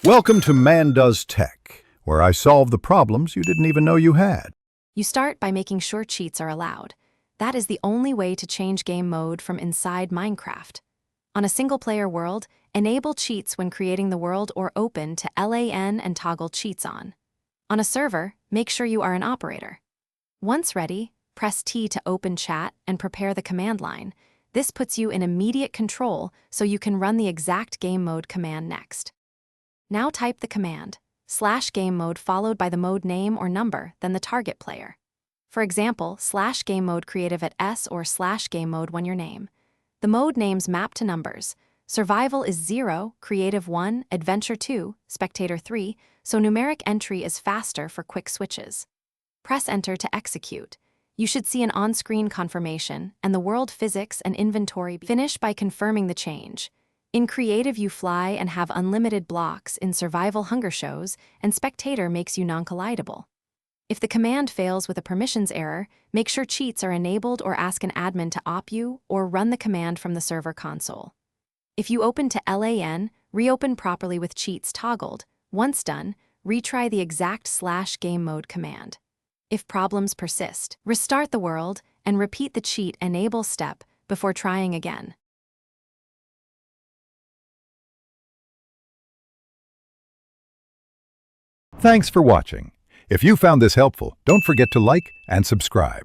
Welcome to Man Does Tech, where I solve the problems you didn't even know you had. You start by making sure cheats are allowed. That is the only way to change game mode from inside Minecraft. On a single-player world, enable cheats when creating the world or open to LAN and toggle cheats on. On a server, make sure you are an operator. Once ready, press T to open chat and prepare the command line. This puts you in immediate control so you can run the exact game mode command next. Now type the command, /game mode followed by the mode name or number, then the target player. For example, /game mode creative at S or /game mode when your name. The mode names map to numbers. Survival is 0, creative 1, adventure 2, spectator 3, so numeric entry is faster for quick switches. Press enter to execute. You should see an on-screen confirmation and the world physics and inventory. Finish by confirming the change. In creative, you fly and have unlimited blocks. In survival, hunger shows, and spectator makes you non-collidable. If the command fails with a permissions error, make sure cheats are enabled or ask an admin to op you or run the command from the server console. If you open to LAN, reopen properly with cheats toggled. Once done, retry the exact /game mode command. If problems persist, restart the world and repeat the cheat enable step before trying again. Thanks for watching. If you found this helpful, don't forget to like and subscribe.